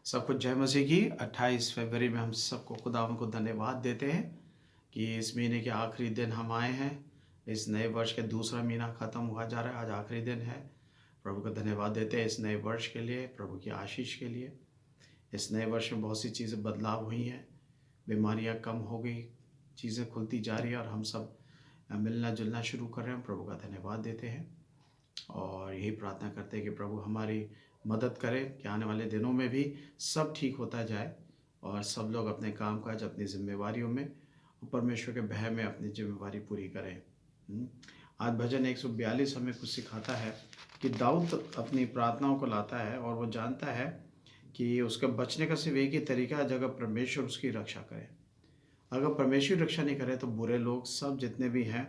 सब कुछ जय मसीह की 28 फरवरी में हम सबको खुदावंद को धन्यवाद देते हैं कि इस महीने के आखिरी दिन हम आए हैं। इस नए वर्ष के दूसरा महीना ख़त्म हुआ जा रहा है, आज आखिरी दिन है। प्रभु को धन्यवाद देते हैं इस नए वर्ष के लिए, प्रभु की आशीष के लिए। इस नए वर्ष में बहुत सी चीज़ें बदलाव हुई हैं, बीमारियां कम हो गई, चीज़ें खुलती जा रही है और हम सब मिलना जुलना शुरू कर रहे हैं। प्रभु का धन्यवाद देते हैं और यही प्रार्थना करते हैं कि प्रभु हमारी मदद करे कि आने वाले दिनों में भी सब ठीक होता जाए और सब लोग अपने काम काज, अपनी जिम्मेवारियों में, परमेश्वर के भय में अपनी जिम्मेवारी पूरी करें। आज भजन 142 हमें कुछ सिखाता है कि दाऊद अपनी प्रार्थनाओं को लाता है और वो जानता है कि उसका बचने का सिर्फ एक ही तरीका है, अगर परमेश्वर उसकी रक्षा करे। अगर परमेश्वर रक्षा नहीं करे तो बुरे लोग सब जितने भी हैं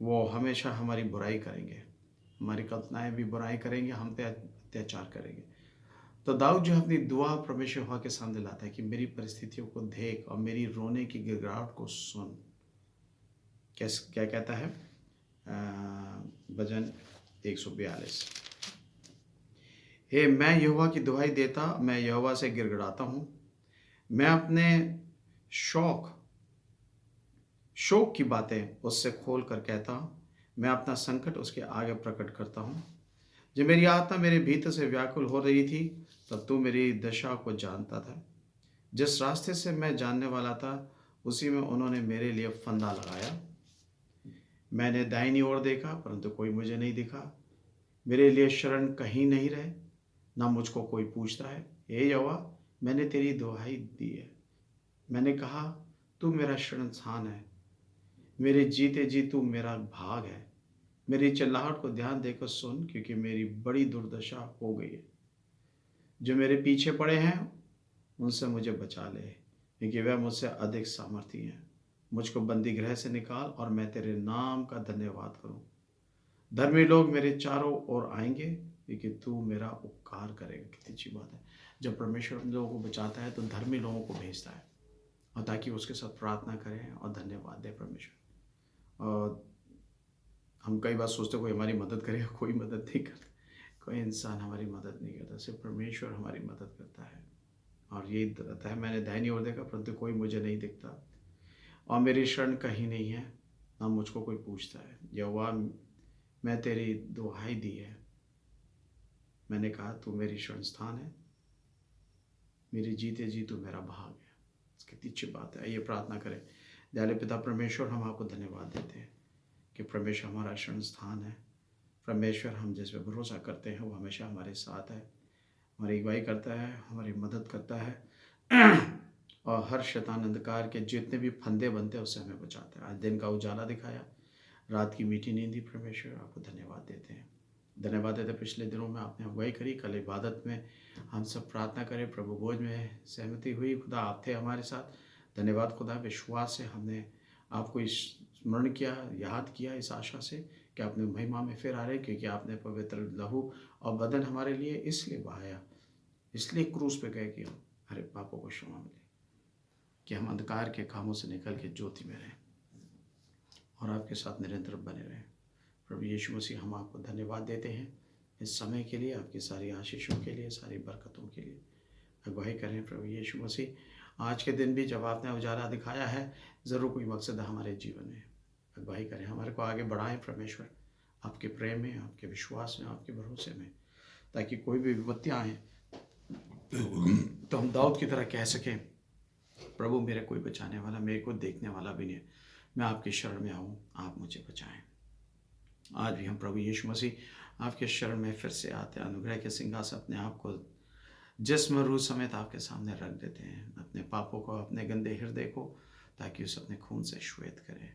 वो हमेशा हमारी बुराई करेंगे, हमारी कल्पनाएं भी बुराई करेंगे, हम पे अत्याचार करेंगे। तो दाऊद जो अपनी दुआ परमेश्वर यहोवा के सामने लाता है कि मेरी परिस्थितियों को देख और मेरी रोने की गिड़गिड़ाहट को सुन। क्या कहता है भजन 142, हे मैं यहोवा की दुहाई देता, मैं यहोवा से गिड़गिड़ाता हूँ। मैं अपने शोक की बातें उससे खोल कर कहता हूँ। मैं अपना संकट उसके आगे प्रकट करता हूँ। जब मेरी आत्मा मेरे भीतर से व्याकुल हो रही थी तब तू मेरी दशा को जानता था। जिस रास्ते से मैं जानने वाला था उसी में उन्होंने मेरे लिए फंदा लगाया। मैंने दाहिनी ओर देखा परंतु कोई मुझे नहीं दिखा। मेरे लिए शरण कहीं नहीं रहे, ना मुझको कोई पूछता है। हे यहोवा, मैंने तेरी दुहाई दी है। मैंने कहा तू मेरा शरण स्थान है, मेरे जीते जी तू मेरा भाग है। मेरी चिल्लाहट को ध्यान देकर सुन, क्योंकि मेरी बड़ी दुर्दशा हो गई है। जो मेरे पीछे पड़े हैं उनसे मुझे बचा ले, क्योंकि वह मुझसे अधिक सामर्थी हैं। मुझको बंदी गृह से निकाल और मैं तेरे नाम का धन्यवाद करूं। धर्मी लोग मेरे चारों ओर आएंगे, क्योंकि तू मेरा उपकार करेगा। कितनी अच्छी बात है, जब परमेश्वर हम लोगों को बचाता है तो धर्मी लोगों को भेजता है और ताकि उसके साथ प्रार्थना करें और धन्यवाद दें परमेश्वर। और हम कई बार सोचते कोई हमारी मदद करेगा, कोई मदद नहीं करता। कोई इंसान हमारी मदद नहीं करता, सिर्फ परमेश्वर हमारी मदद करता है। और यही रहता है, मैंने दाहिनी ओर देखा परंतु कोई मुझे नहीं दिखता और मेरी शरण कहीं नहीं है, ना मुझको कोई पूछता है। यहोवा, मैं तेरी दुहाई दी है। मैंने कहा तू मेरी शरण स्थान है, मेरी जीते जी तू मेरा भाग है। कितनी अच्छी बात है। ये प्रार्थना करें। दयालु पिता परमेश्वर, हम आपको धन्यवाद देते हैं कि परमेश्वर हमारा शरण स्थान है। परमेश्वर, हम जिस पे भरोसा करते हैं वो हमेशा हमारे साथ है, हमारी अगुवाई करता है, हमारी मदद करता है और हर शैतान अंधकार के जितने भी फंदे बनते हैं उससे हमें बचाता है। आज दिन का उजाला दिखाया, रात की मीठी नींद दी। परमेश्वर आपको धन्यवाद देते हैं। धन्यवाद देते पिछले दिनों में आपने अगुवाई करी, कल इबादत में हम सब प्रार्थना करें, प्रभु भोज में सहमति हुई। खुदा आप थे हमारे साथ। धन्यवाद खुदा, विश्वास से हमने आपको स्मरण किया, याद किया इस आशा से कि आपने महिमा में फिर आ रहे, क्योंकि आपने पवित्र लहू और बदन हमारे लिए इसलिए बहाया, इसलिए क्रूस पे गए कि हम हमारे पापों को क्षमा मिले, कि हम अंधकार के कामों से निकल के ज्योति में रहें और आपके साथ निरंतर बने रहें। प्रभु यीशु मसीह, हम आपको धन्यवाद देते हैं इस समय के लिए, आपकी सारी आशीषों के लिए, सारी बरकतों के लिए। अगुवाई करें प्रभु यीशु मसीह। आज के दिन भी जब आपने उजाला दिखाया है, ज़रूर कोई मकसद है हमारे जीवन में। अगुवाई करें, हमारे को आगे बढ़ाएं परमेश्वर, आपके प्रेम में, आपके विश्वास में, आपके भरोसे में, ताकि कोई भी विपत्तियाँ आएँ तो हम दाऊद की तरह कह सकें, प्रभु मेरे कोई बचाने वाला, मेरे को देखने वाला भी नहीं, मैं आपकी शरण में आऊँ, आप मुझे बचाएं। आज भी हम प्रभु यीशु मसीह आपके शरण में फिर से आते हैं, अनुग्रह के सिंहासन अपने आप को जिस्म रूह समेत आपके सामने रख देते हैं, अपने पापों को, अपने गंदे हृदय को, ताकि उसे अपने खून से श्वेत करें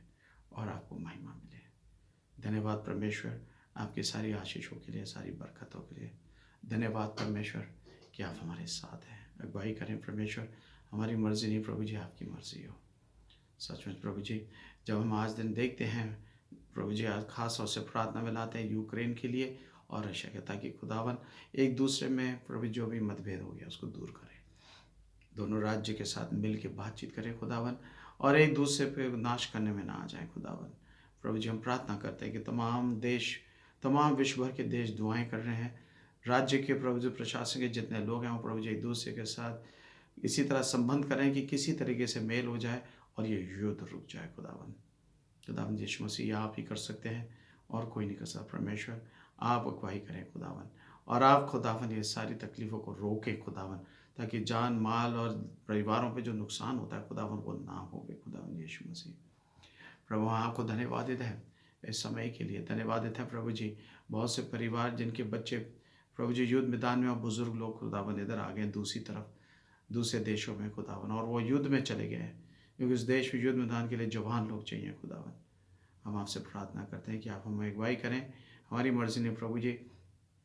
और आपको महिमा मिले। धन्यवाद परमेश्वर आपकी सारी आशीषों के लिए, सारी बरकतों के लिए। धन्यवाद परमेश्वर कि आप हमारे साथ हैं। अगुवाई करें परमेश्वर, हमारी मर्जी नहीं प्रभु जी, आपकी मर्जी हो। सचमुच प्रभु जी, जब हम आज दिन देखते हैं प्रभु जी, आज खास तौर से प्रार्थना में लाते हैं यूक्रेन के लिए और रशिया के, ताकि खुदावन एक दूसरे में प्रभु जो भी मतभेद हो गया उसको दूर करें, दोनों राज्य के साथ मिल के बातचीत करें खुदावन, और एक दूसरे पे नाश करने में ना आ जाए खुदावन। प्रभु जी, हम प्रार्थना करते हैं कि तमाम देश, तमाम विश्व भर के देश दुआएं कर रहे हैं राज्य के प्रभु जी प्रशासन के जितने लोग हैं वो प्रभु जी एक दूसरे के साथ इसी तरह संबंध करें कि किसी तरीके से मेल हो जाए और ये युद्ध रुक जाए। खुदावन खुदावन यीशु मसीह आप ही कर सकते हैं और कोई नहीं कर सकता। परमेश्वर आप अगुवाई करें खुदावन, और आप खुदावन ये सारी तकलीफ़ों को रोकें खुदावन, ताकि जान माल और परिवारों पे जो नुकसान होता है खुदावन वो ना हो खुदावन यीशु मसीह। प्रभु आपको धन्यवाद देते हैं इस समय के लिए, धन्यवाद देते हैं प्रभु जी। बहुत से परिवार जिनके बच्चे प्रभु जी युद्ध मैदान में और बुजुर्ग लोग खुदावन इधर आ गए दूसरी तरफ दूसरे देशों में खुदावन, और वो युद्ध में चले गए हैं, क्योंकि उस देश में युद्ध मैदान के लिए जवान लोग चाहिए खुदावन। हम आपसे प्रार्थना करते हैं कि आप हमें अगुवाई करें, हमारी मर्जी ने प्रभु जी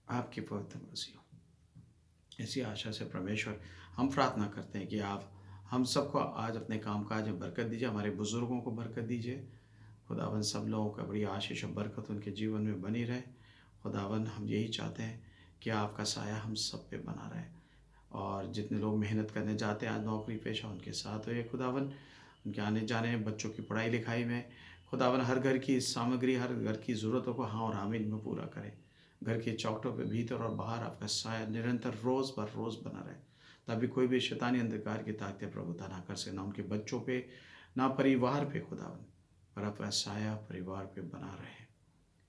आपकी पवित्र मर्जी हो। इसी आशा से परमेश्वर हम प्रार्थना करते हैं कि आप हम सबको आज अपने कामकाज में बरकत दीजिए, हमारे बुजुर्गों को बरकत दीजिए खुदावन। सब लोगों का बड़ी आशीष और बरकत उनके जीवन में बनी रहे खुदावन। हम यही चाहते हैं कि आपका साया हम सब पे बना रहे, और जितने लोग मेहनत करने जाते हैं आज नौकरी पेशा उनके साथ हो खुदावन, उनके आने जाने बच्चों की पढ़ाई लिखाई में खुदावन, हर घर की सामग्री हर घर की ज़रूरतों को हाँ और आमीन में पूरा करें। घर के चौखटों पे भीतर और बाहर आपका साया निरंतर रोज़ बर रोज़ बना रहे, तभी कोई भी शैतानी अंधकार की ताकतें प्रभुता ना कर सके, ना उनके बच्चों पे ना परिवार पे खुदावन, पर आपका साया परिवार पे बना रहे।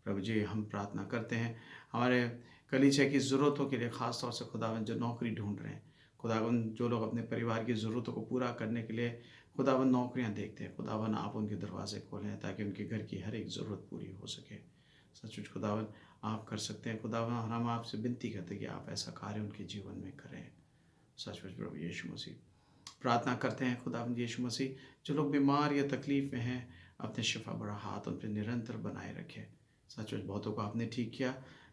प्रभु जी हम प्रार्थना करते हैं हमारे कलीसिया की ज़रूरतों के लिए, ख़ास तौर से खुदावन जो नौकरी ढूंढ रहे हैं खुदावन, जो लोग अपने परिवार की ज़रूरतों को पूरा करने के लिए खुदावन नौकरियां देखते हैं खुदावन, आप उनके दरवाजे खोलें ताकि उनके घर की हर एक ज़रूरत पूरी हो सके। सचमुच खुदावन आप कर सकते हैं खुदावन, और हम आपसे विनती करते हैं कि आप ऐसा कार्य उनके जीवन में करें। सचमुच प्रभु यीशु मसीह प्रार्थना करते हैं खुदावन यीशु मसीह, जो लोग बीमार या तकलीफ़ में हैं अपने शिफा बड़ा हाथ उन पर निरंतर बनाए रखें। सचमुच बहुतों को आपने ठीक किया,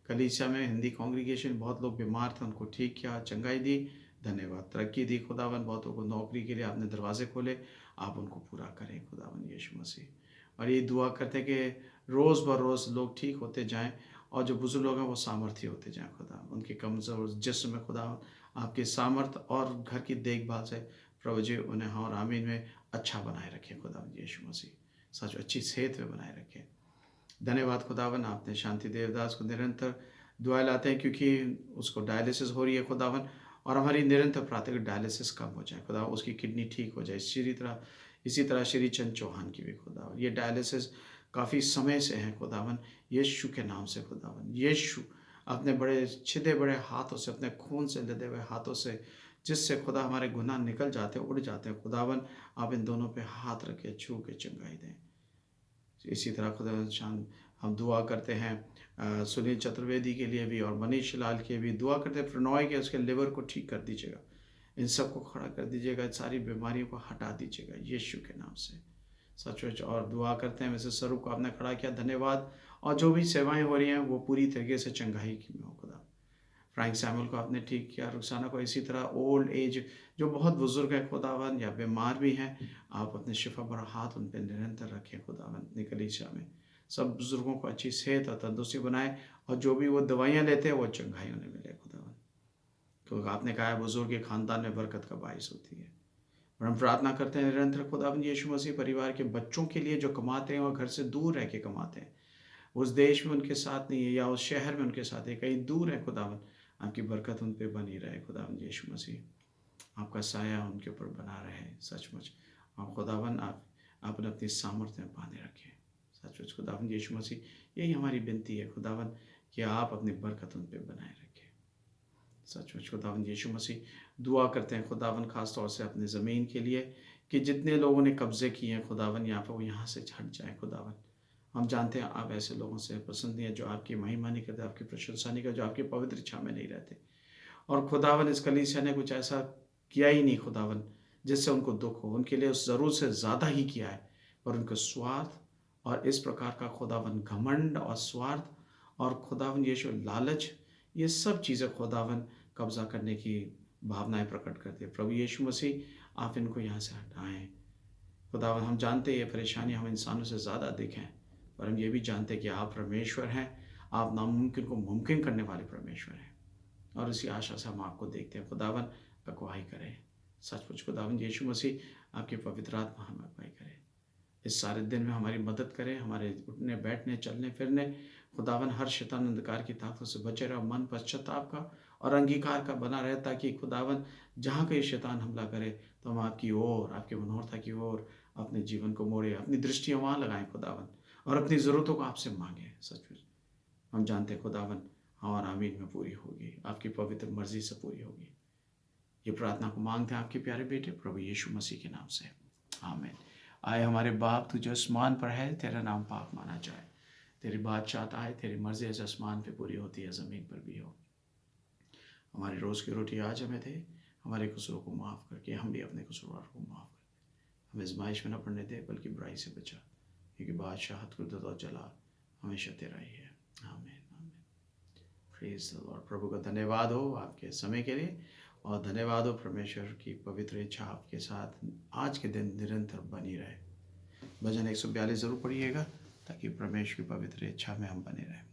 कलीसिया में हिंदी कांग्रीगेशन बहुत लोग बीमार थे उनको ठीक किया, चंगाई दी, धन्यवाद, तरक्की दी खुदावन। बहुतों को नौकरी के लिए आपने दरवाजे खोले, आप उनको पूरा करें खुदावन यीशु मसीह। और ये दुआ करते हैं कि रोज़ ब रोज़ लोग ठीक होते जाएं, और जो बुजुर्ग लोग हैं वो सामर्थ्य होते जाएं खुदा, उनके कमज़ोर जिस्म में खुदा आपके सामर्थ और घर की देखभाल से प्रभु जी उन्हें हाँ और आमीन में अच्छा बनाए रखें खुदावन यीशु मसीह, सच अच्छी सेहत में बनाए रखें। धन्यवाद खुदावन, आपने शांति देवदास को निरंतर दुआ लाते हैं क्योंकि उसको डायलिसिस हो रही है खुदावन, और हमारी निरंतर प्रार्थना कि डायलिसिस कम हो जाए खुदा, उसकी किडनी ठीक हो जाए। इसी तरह श्री चंद चौहान की भी खुदावन, ये डायलिसिस काफ़ी समय से है खुदावन, यीशु के नाम से खुदावन। यीशु अपने बड़े छिदे बड़े हाथों से, अपने खून से लदे हुए हाथों से, जिससे खुदा हमारे गुनाह निकल जाते हैं, उड़ जाते हैं खुदावन, आप इन दोनों पे हाथ रखे छू के चंगाई दें। इसी तरह खुदा शान हम दुआ करते हैं सुनील चतुर्वेदी के लिए भी, और मनीष लाल के भी दुआ करते हैं, प्रणॉय के उसके लिवर को ठीक कर दीजिएगा, इन सबको खड़ा कर दीजिएगा, सारी बीमारियों को हटा दीजिएगा यीशु के नाम से सचमुच। और दुआ करते हैं वैसे स्वरूप को आपने खड़ा किया, धन्यवाद। और जो भी सेवाएं हो रही हैं वो पूरी तरीके से चंगाई की में हो खुदा। फ्रैंक सैमुअल को आपने ठीक किया, रुखसाना को इसी तरह, ओल्ड एज जो बहुत बुजुर्ग हैं खुदावन या बीमार भी हैं, आप अपने शिफा भरा हाथ उन पर निरंतर रखें खुदावन। निकलीशा में सब बुजुर्गों को अच्छी सेहत और तंदुरुस्ती बनाए, और जो भी वो दवाइयाँ लेते हैं वो चंगाई उन्हें मिले खुदावन, क्योंकि आपने कहा है बुजुर्ग के खानदान में बरकत का बाइस होती है। और हम प्रार्थना करते हैं निरंतर खुदावन यीशु मसीह परिवार के बच्चों के लिए जो कमाते हैं और घर से दूर रह के कमाते हैं, उस देश में उनके साथ नहीं है या उस शहर में उनके साथ है, कहीं दूर है खुदावन, आपकी बरकत उन पर बनी रहे खुदावन यीशु मसीह, आपका साया उनके ऊपर बना रहे सचमुच। और खुदावन आपने अपनी सामर्थ्य में बांधे रखें सचमुच खुदावन यीशु मसीह, यही हमारी विनती है खुदावन कि आप अपनी बरकत उन पर बनाए रखें सचमुच खुदावन यीशु मसीह। दुआ करते हैं खुदावन खास तौर से अपने ज़मीन के लिए, कि जितने लोगों ने कब्जे किए हैं खुदावन यहाँ पर वो यहाँ से हट जाए खुदावन। हम जानते हैं आप ऐसे लोगों से पसंद नहीं है जो आपकी महिमा नहीं करते, आपकी प्रशंसा नहीं करते, जो आपकी पवित्र इच्छा में नहीं रहते। और खुदावन इस कलीसिया ने कुछ ऐसा किया ही नहीं खुदावन जिससे उनको दुख हो, उनके लिए उस ज़रूरत से ज़्यादा ही किया है, पर उनका स्वार्थ और इस प्रकार का खुदावन घमंड और स्वार्थ और खुदावन यीशु लालच, ये सब चीज़ें खुदावन कब्जा करने की भावनाएं प्रकट करती है। प्रभु यीशु मसीह आप इनको यहाँ से हटाएं खुदावन। हम जानते हैं ये परेशानी हम इंसानों से ज़्यादा दिखें, पर हम ये भी जानते हैं कि आप परमेश्वर हैं, आप नामुमकिन को मुमकिन करने वाले परमेश्वर हैं, और इसी आशा से हम आपको देखते हैं खुदावन। अगुवाई करें सचमुच खुदावन यीशु मसीह, आपकी पवित्र आत्मा हमें अगुवाई करें, इस सारे दिन में हमारी मदद करें, हमारे उठने बैठने चलने फिरने खुदावन हर शैतान अंधकार की ताकतों से बचे रहो, मन पश्चाताप का और अंगीकार का बना रहे, ताकि खुदावन जहाँ कहीं शैतान हमला करे तो हम आपकी ओर, आपके मनोरथा की ओर अपने जीवन को मोड़े, अपनी दृष्टियाँ वहाँ लगाएं खुदावन, और अपनी ज़रूरतों को आपसे मांगें। सचमुच हम जानते हैं खुदावन हमारा आमीन में पूरी होगी, आपकी पवित्र मर्जी से पूरी होगी। ये प्रार्थना को मांगते हैं आपके प्यारे बेटे प्रभु यीशु मसीह के नाम से, आमीन। आए हमारे बाप, तू जो आसमान पर है, तेरा नाम पाक माना जाए, तेरी बादशाहत आए, तेरी मर्जी ऐसे आसमान पे पूरी होती है, ज़मीन पर भी हो। हमारी रोज़ की रोटी आज हमें दे, हमारे कसूरों को माफ़ करके हम भी अपने कसूरवार को माफ़ कर, हमें आज़माइश में न पड़ने दे, बल्कि बुराई से बचा, क्योंकि बादशाहत, कुदरत और जलाल हमेशा तेरा ही है, आमीन आमीन। Praise the Lord. प्रभु का धन्यवाद हो आपके समय के लिए, और धन्यवाद हो परमेश्वर की पवित्र इच्छा आपके साथ आज के दिन निरंतर बनी रहे। भजन 142 ज़रूर पढ़िएगा, ताकि परमेश्वर की पवित्र इच्छा में हम बने रहें।